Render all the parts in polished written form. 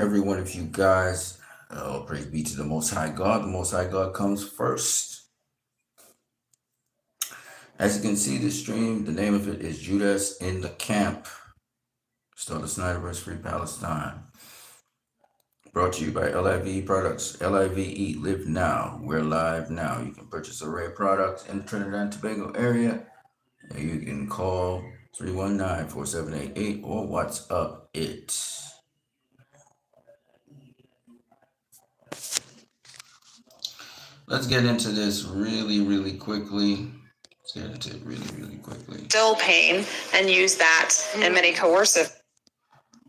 every one of you guys. Oh, praise be to the Most High God. The Most High God comes first. As you can see, this stream, the name of it is Judas in the Camp. Still the Snyderverse Free Palestine. Brought to you by L.I.V.E products. L.I.V.E, live now. We're live now. You can purchase array of products in the Trinidad and Tobago area. And you can call 319-4788 or WhatsApp it. Let's get into this really quickly. Let's get into it really quickly. Still pain and use that in many coercive.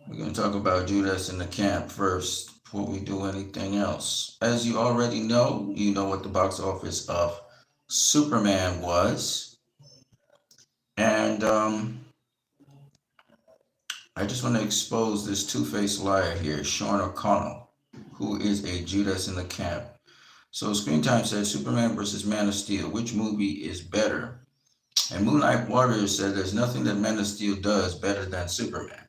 We're going to talk about Judas in the Camp first before we do anything else. As you already know, you know what the box office of Superman was. And I just want to expose this two-faced liar here, Sean O'Connell, who is a Judas in the Camp. So Screen Time says Superman versus Man of Steel, which movie is better? And Moonlight Warrior said there's nothing that Man of Steel does better than Superman.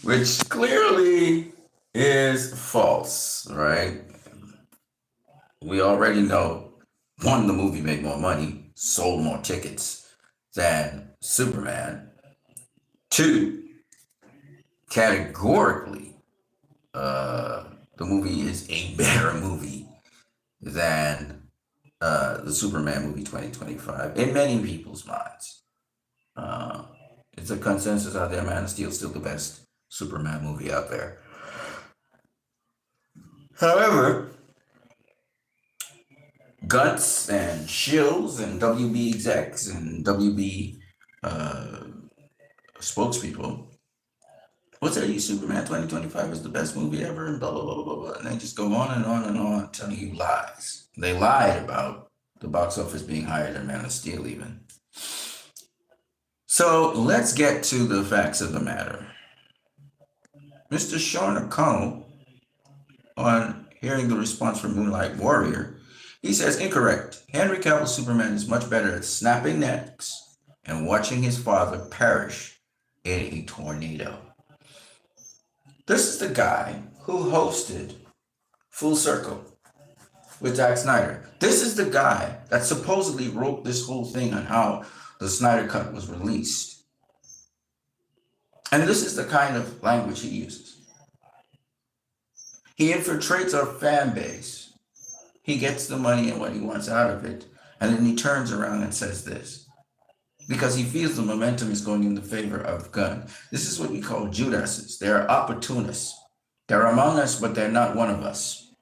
Which clearly is false, right? We already know, one, the movie made more money, sold more tickets than Superman. Two, categorically, the movie is a better movie than the Superman movie 2025 in many people's minds. It's a consensus out there, Man of Steel is still the best Superman movie out there. However, guts and shills and WB execs and WB spokespeople will tell you Superman 2025 is the best movie ever and blah, blah, blah, blah, blah. And they just go on and on and on telling you lies. They lied about the box office being higher than Man of Steel even. So let's get to the facts of the matter. Mr. Sean O'Connell, on hearing the response from Moonlight Warrior, he says, incorrect. Henry Cavill's Superman is much better at snapping necks and watching his father perish in a tornado. This is the guy who hosted Full Circle with Zack Snyder. This is the guy that supposedly wrote this whole thing on how the Snyder Cut was released. And this is the kind of language he uses. He infiltrates our fan base. He gets the money and what he wants out of it. And then he turns around and says this. Because he feels the momentum is going in the favor of Gunn. This is what we call Judases. They're opportunists. They're among us, but they're not one of us.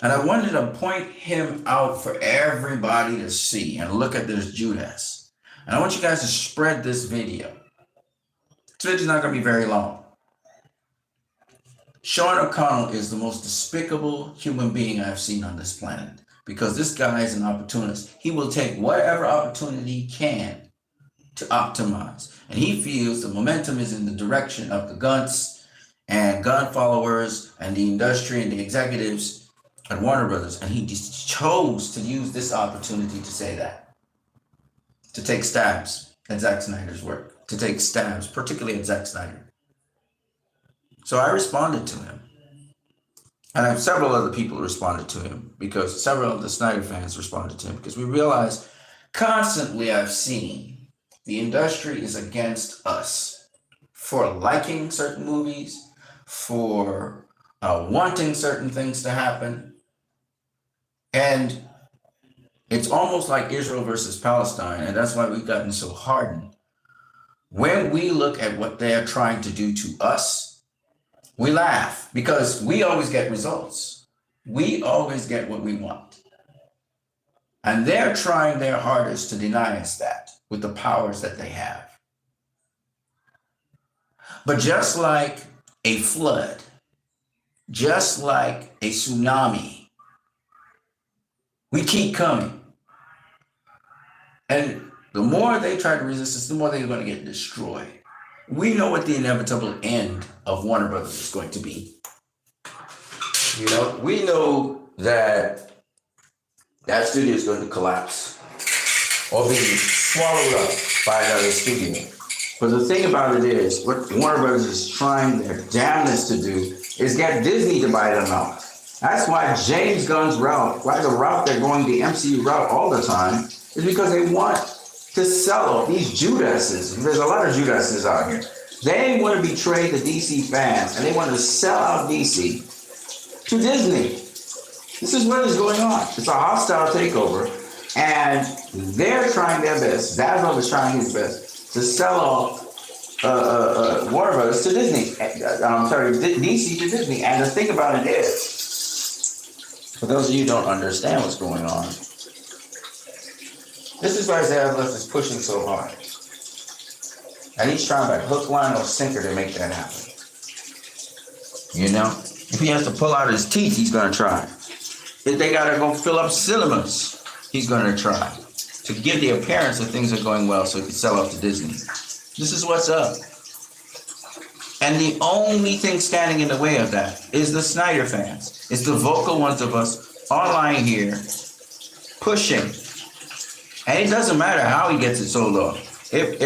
And I wanted to point him out for everybody to see and look at this Judas. And I want you guys to spread this video. This video's not going to be very long. Sean O'Connell is the most despicable human being I've seen on this planet. Because this guy is an opportunist. He will take whatever opportunity he can to optimize. And he feels the momentum is in the direction of the Guns and gun followers and the industry and the executives at Warner Brothers. And he just chose to use this opportunity to say that. To take stabs at Zack Snyder's work. To take stabs, particularly at Zack Snyder. So I responded to him. And I have several other people responded to him because several of the Snyder fans responded to him because we realized constantly I've seen the industry is against us for liking certain movies, for wanting certain things to happen. And it's almost like Israel versus Palestine, and that's why we've gotten so hardened. When we look at what they're trying to do to us, we laugh because we always get results. We always get what we want. And they're trying their hardest to deny us that with the powers that they have. But just like a flood, just like a tsunami, we keep coming. And the more they try to resist us, the more they're going to get destroyed. We know what the inevitable end of Warner Brothers is going to be. You know, we know that that studio is going to collapse or be swallowed up by another studio. But the thing about it is, what Warner Brothers is trying their damnedest to do is get Disney to buy them out. That's why James Gunn's route, why the route they're going, the MCU route all the time, is because they want to sell off these Judases. There's a lot of Judases out here. They want to betray the DC fans, and they want to sell out DC to Disney. This is what is going on. It's a hostile takeover, and they're trying their best. Dazzle is trying his best to sell off Warner Brothers to Disney. I'm sorry, DC to Disney. And the thing about it is, for those of you who don't understand what's going on, this is why Dazzle is pushing so hard. And he's trying by hook, line, or sinker to make that happen. You know? If he has to pull out his teeth, he's going to try. If they got to go fill up cinemas, he's going to try to give the appearance that things are going well so he can sell off to Disney. This is what's up. And the only thing standing in the way of that is the Snyder fans. It's the vocal ones of us online here pushing. And it doesn't matter how he gets it sold off. If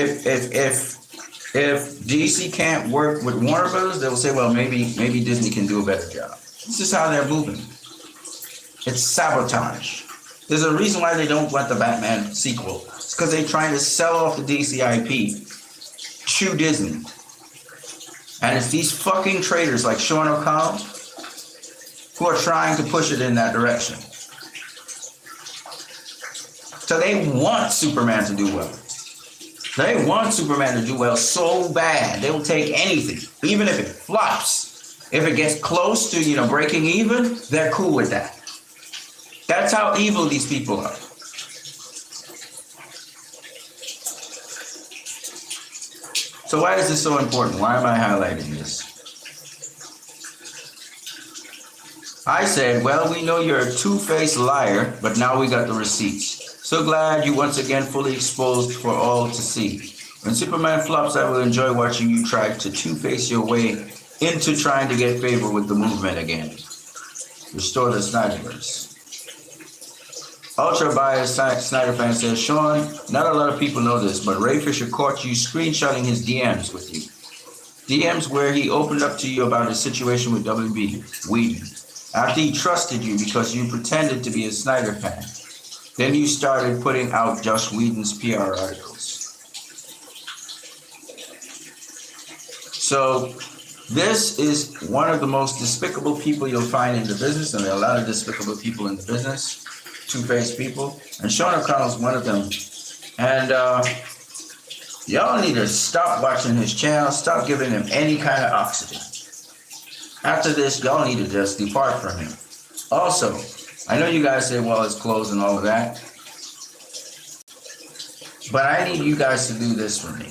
DC can't work with Warner Brothers, they'll say, well, maybe Disney can do a better job. This is how they're moving. It's sabotage. There's a reason why they don't want the Batman sequel. It's because they're trying to sell off the DC IP to Disney. And it's these fucking traitors like Sean O'Connell who are trying to push it in that direction. So they want Superman to do well. They want Superman to do well so bad, they will take anything, even if it flops. If it gets close to, breaking even, they're cool with that. That's how evil these people are. So why is this so important? Why am I highlighting this? I said, well, we know you're a two-faced liar, but now we got the receipts. So glad you once again fully exposed for all to see. When Superman flops, I will enjoy watching you try to two-face your way into trying to get favor with the movement again. Restore the Snyderverse. Ultra biased Snyder fan says, Sean, not a lot of people know this, but Ray Fisher caught you screenshotting his DMs with you. DMs where he opened up to you about his situation with W.B. Whedon. After he trusted you because you pretended to be a Snyder fan. Then you started putting out Joss Whedon's PR articles. So this is one of the most despicable people you'll find in the business, and there are a lot of despicable people in the business, two-faced people, and Sean O'Connell's one of them. And y'all need to stop watching his channel, stop giving him any kind of oxygen. After this, y'all need to just depart from him. Also, I know you guys say, well, it's closed and all of that. But I need you guys to do this for me.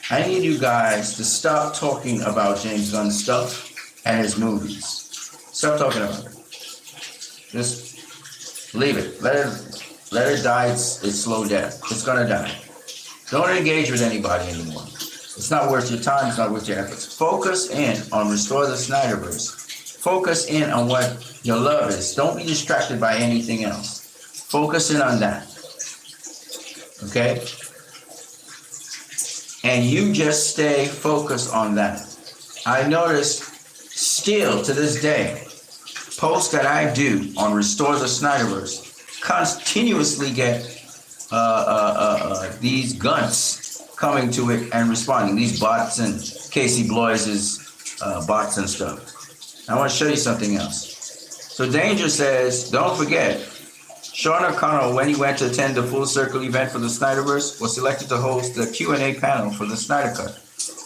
I need you guys to stop talking about James Gunn's stuff and his movies. Stop talking about it. Just leave it. Let it die its slow death. It's going to die. Don't engage with anybody anymore. It's not worth your time. It's not worth your efforts. Focus in on Restore the Snyderverse. Focus in on what your love is. Don't be distracted by anything else. Focus in on that. Okay? And you just stay focused on that. I noticed still to this day, posts that I do on Restore the Snyderverse continuously get these gunts coming to it and responding. These bots and Casey Bloys's bots and stuff. I want to show you something else. So Danger says, don't forget, Sean O'Connell, when he went to attend the Full Circle event for the Snyderverse, was selected to host the Q&A panel for the Snyder Cut,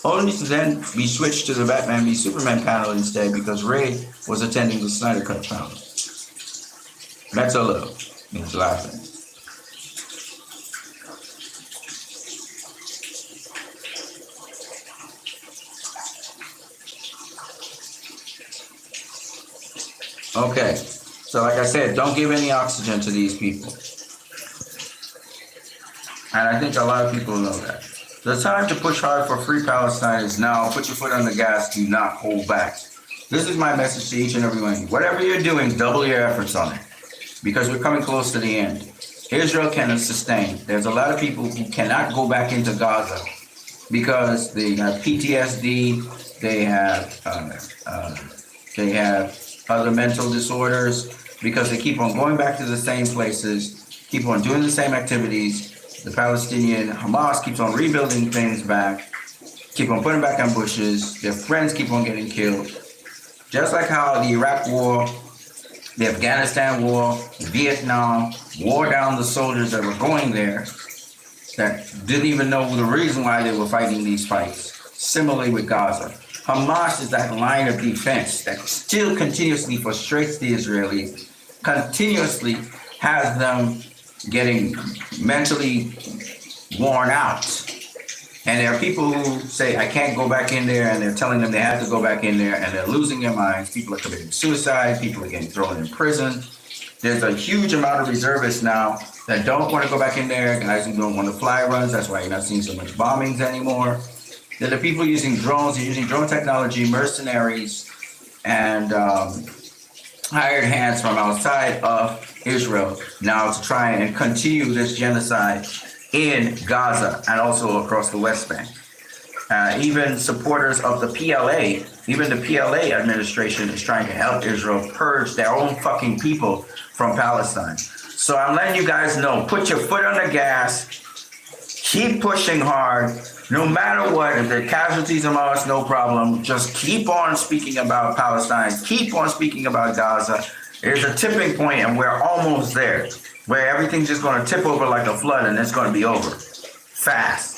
only to then be switched to the Batman v Superman panel instead because Ray was attending the Snyder Cut panel. That's a little. He's laughing. Okay, so like I said, don't give any oxygen to these people. And I think a lot of people know that. The time to push hard for free Palestine is now. Put your foot on the gas, do not hold back. This is my message to each and every one of you. Whatever you're doing, double your efforts on it. Because we're coming close to the end. Israel cannot sustain. There's a lot of people who cannot go back into Gaza because they have PTSD, they have other mental disorders, because they keep on going back to the same places, keep on doing the same activities. The Palestinian Hamas keeps on rebuilding things back, keep on putting back ambushes. Their friends keep on getting killed. Just like how the Iraq War, the Afghanistan War, the Vietnam, wore down the soldiers that were going there that didn't even know the reason why they were fighting these fights. Similarly with Gaza. Hamas is that line of defense that still continuously frustrates the Israelis, continuously has them getting mentally worn out. And there are people who say, I can't go back in there, and they're telling them they have to go back in there, and they're losing their minds. People are committing suicide, people are getting thrown in prison. There's a huge amount of reservists now that don't want to go back in there, guys who don't want to fly runs. That's why you're not seeing so much bombings anymore. There are people using drones, they're using drone technology, mercenaries, and hired hands from outside of Israel now to try and continue this genocide in Gaza and also across the West Bank. Even supporters of the PLA, even the PLA administration is trying to help Israel purge their own fucking people from Palestine. So I'm letting you guys know, put your foot on the gas, keep pushing hard, no matter what. If there are casualties among us, no problem. Just keep on speaking about Palestine, keep on speaking about Gaza. There's a tipping point, and we're almost there, where everything's just going to tip over like a flood, and it's going to be over fast.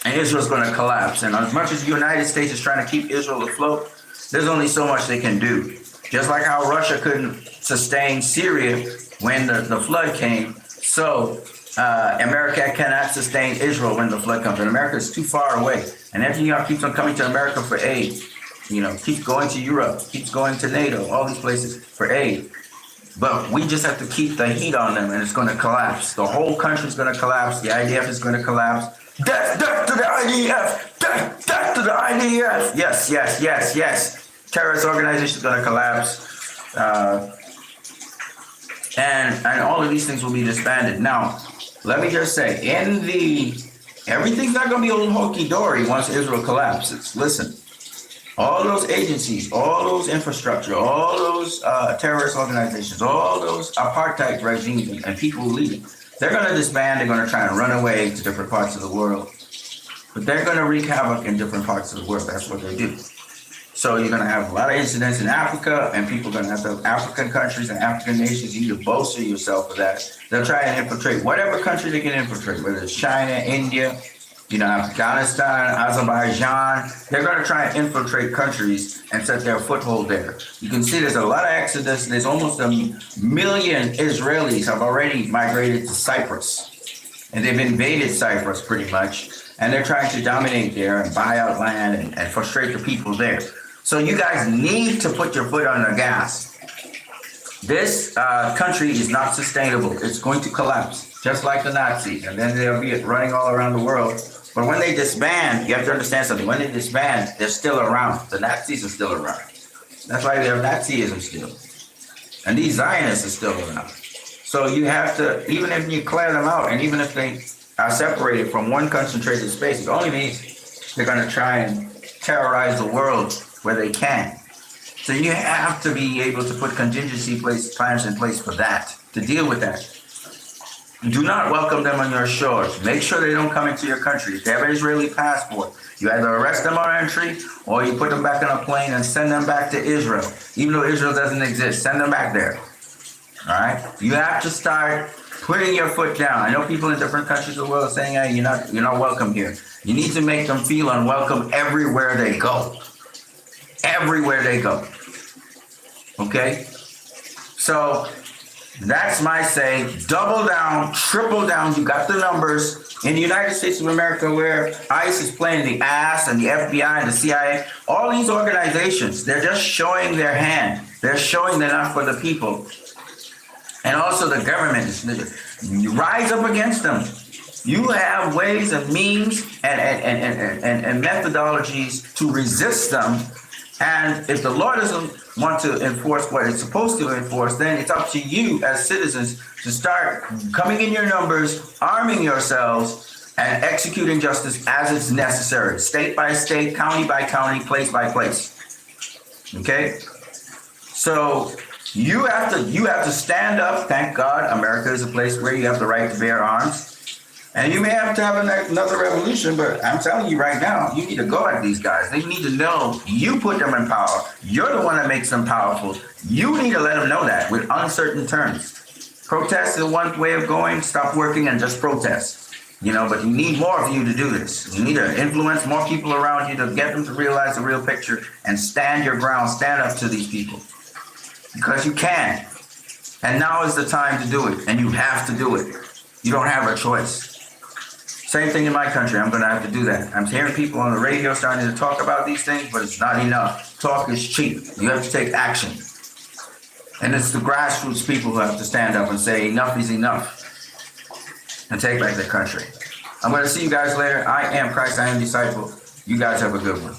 And Israel's going to collapse. And as much as the United States is trying to keep Israel afloat, there's only so much they can do. Just like how Russia couldn't sustain Syria when the flood came, so America cannot sustain Israel when the flood comes. And America is too far away. And Netanyahu keeps on coming to America for aid. You know, keeps going to Europe, keeps going to NATO, all these places for aid. But we just have to keep the heat on them, and it's going to collapse. The whole country is going to collapse. The IDF is going to collapse. Death to the IDF! Death to the IDF! Yes. Terrorist organization is going to collapse. And all of these things will be disbanded. Now, let me just say, everything's not going to be old hokey-dory once Israel collapses. Listen, all those agencies, all those infrastructure, all those terrorist organizations, all those apartheid regimes and people who lead it, they're going to disband. They're going to try and run away to different parts of the world. But they're going to wreak havoc in different parts of the world. That's what they do. So you're going to have a lot of incidents in Africa, and people are going to have African countries and African nations. You need to bolster yourself for that. They'll try and infiltrate whatever country they can infiltrate, whether it's China, India, Afghanistan, Azerbaijan. They're going to try and infiltrate countries and set their foothold there. You can see there's a lot of exodus. There's almost 1 million Israelis have already migrated to Cyprus, and they've invaded Cyprus pretty much. And they're trying to dominate there and buy out land and frustrate the people there. So you guys need to put your foot on the gas. This country is not sustainable. It's going to collapse, just like the Nazis. And then they'll be running all around the world. But when they disband, you have to understand something. When they disband, they're still around. The Nazis are still around. That's why they're Nazism still. And these Zionists are still around. So you have to, even if you clear them out, and even if they are separated from one concentrated space, it only means they're going to try and terrorize the world where they can. So you have to be able to put contingency plans in place for that, to deal with that. Do not welcome them on your shores. Make sure they don't come into your country. If they have an Israeli passport, you either arrest them on entry or you put them back on a plane and send them back to Israel. Even though Israel doesn't exist, send them back there. All right? You have to start putting your foot down. I know people in different countries of the world are saying, hey, you're not welcome here. You need to make them feel unwelcome everywhere they go. Everywhere they go. Okay? So that's my say. Double down, triple down. You got the numbers. In the United States of America, where ICE is playing the ass, and the FBI and the CIA, all these organizations, they're just showing their hand. They're showing they're not for the people. And also the government, you rise up against them. You have ways and means and methodologies to resist them. And if the law doesn't want to enforce what it's supposed to enforce, then it's up to you as citizens to start coming in your numbers, arming yourselves, and execute injustice as it's necessary, state by state, county by county, place by place. Okay? So you have to stand up. Thank God America is a place where you have the right to bear arms. And you may have to have another revolution, but I'm telling you right now, you need to go at these guys. They need to know you put them in power. You're the one that makes them powerful. You need to let them know that with uncertain terms. Protest is one way of going. Stop working and just protest. But you need more of you to do this. You need to influence more people around you to get them to realize the real picture and stand your ground. Stand up to these people because you can. And now is the time to do it. And you have to do it. You don't have a choice. Same thing in my country. I'm going to have to do that. I'm hearing people on the radio starting to talk about these things, but it's not enough. Talk is cheap. You have to take action. And it's the grassroots people who have to stand up and say enough is enough and take back their country. I'm going to see you guys later. I am Christ. I am disciple. You guys have a good one.